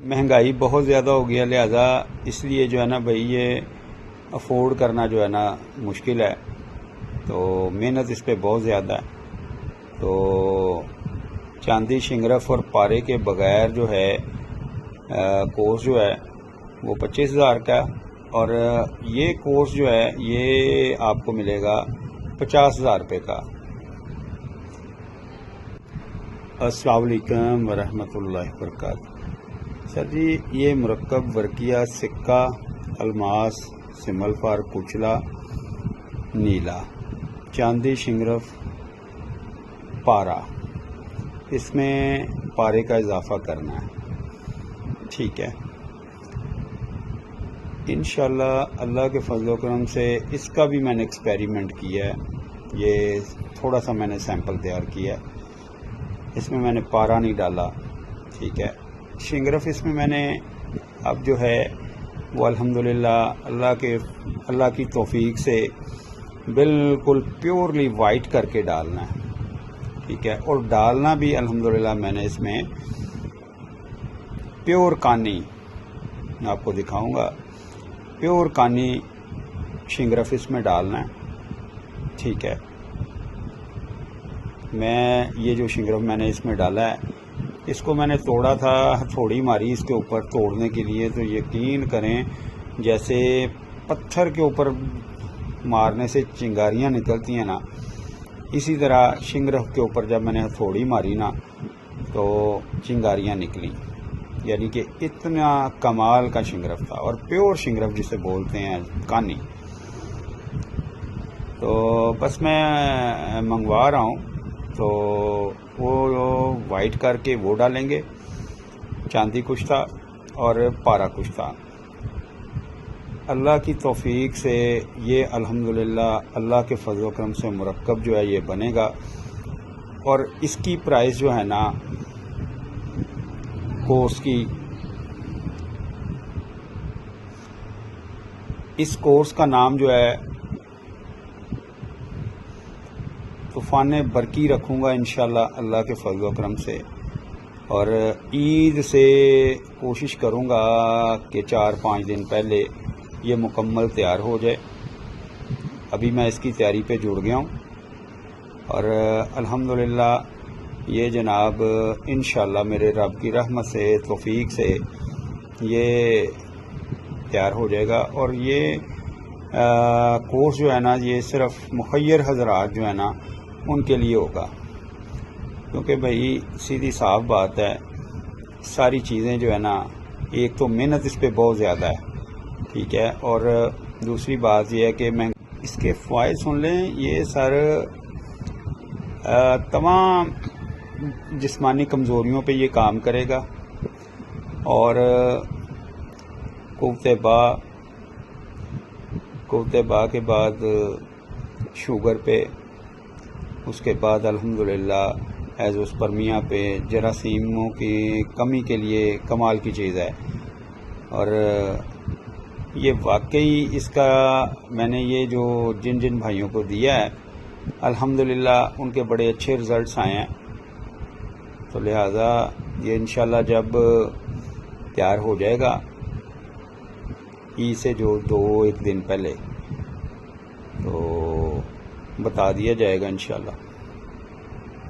महंगाई बहुत ज़्यादा हो गया, लिहाजा इसलिए जो है ना भाई ये अफोर्ड करना जो है ना मुश्किल है, तो मेहनत इस पे बहुत ज़्यादा है। तो चांदी शिंगरफ और पारे के बगैर जो है कोर्स जो है वो 25,000 का, और ये कोर्स जो है ये आपको मिलेगा 50,000 रुपये का। अस्सलाम वालेकुम वरहमतुल्लाहि वबरकातुहू। सर जी, ये मुरक्कब वर्किया सिक्का अलमास सिमल फार कुचला नीला चांदी शिंगरफ पारा, इसमें पारे का इजाफा करना है, ठीक है। इंशाल्लाह अल्लाह के फजल करम से इसका भी मैंने एक्सपेरिमेंट किया है। ये थोड़ा सा मैंने सैंपल तैयार किया है, इसमें मैंने पारा नहीं डाला, ठीक है। शिंगरफ इसमें मैंने अब जो है वो अल्हम्दुलिल्लाह अल्लाह की तौफीक से बिल्कुल प्योरली वाइट करके डालना है, ठीक है। और डालना भी अल्हम्दुलिल्लाह मैंने इसमें प्योर कानी, आपको दिखाऊंगा, प्योर कानी शिंगरफ इसमें डालना है, ठीक है। मैं ये जो शिंगरफ मैंने इसमें डाला है, इसको मैंने तोड़ा था, हथौड़ी मारी इसके ऊपर तोड़ने के लिए, तो यकीन करें जैसे पत्थर के ऊपर मारने से चिंगारियां निकलती हैं ना, इसी तरह शिंगरफ के ऊपर जब मैंने हथौड़ी मारी ना तो चिंगारियां निकली। यानी कि इतना कमाल का शिंगरफ था, और प्योर शिंगरफ जिसे बोलते हैं कानी। तो बस मैं मंगवा रहा हूँ, तो वो वाइट करके वो डालेंगे, चांदी कुश्ता और पारा कुश्ता। अल्लाह की तौफीक से ये अल्हम्दुलिल्लाह अल्लाह के फजल करम से मुरक्कब जो है ये बनेगा। और इसकी प्राइस जो है ना कोर्स की, इस कोर्स का नाम जो है तूफान बरकी रखूँगा इंशाल्लाह अल्लाह के फजल व करम से। और ईद से कोशिश करूँगा कि 4-5 दिन पहले ये मुकम्मल तैयार हो जाए। अभी मैं इसकी तैयारी पे जुड़ गया हूँ, और अल्हम्दुलिल्लाह ये जनाब इंशाल्लाह मेरे रब की रहमत से तौफीक से ये तैयार हो जाएगा। और ये कोर्स जो है ना ये सिर्फ मुखय्यर हजरात जो है ना उनके लिए होगा, क्योंकि भाई सीधी साफ बात है, सारी चीज़ें जो है ना, एक तो मेहनत इस पे बहुत ज़्यादा है, ठीक है। और दूसरी बात यह है कि मैं इसके फ़ायदे सुन लें। ये सर तमाम जिस्मानी कमज़ोरियों पे ये काम करेगा, और कुव्वत बा के बाद शुगर पे, उसके बाद अल्हम्दुलिल्लाह एज़ोस्पर्मिया पे, जरासीमों की कमी के लिए कमाल की चीज़ है। और ये वाकई इसका मैंने ये जो जिन भाइयों को दिया है अल्हम्दुलिल्लाह उनके बड़े अच्छे रिज़ल्ट्स आए हैं। तो लिहाजा ये इंशाल्लाह जब तैयार हो जाएगा ईद से जो 2-1 दिन पहले, तो बता दिया जाएगा इंशाल्लाह।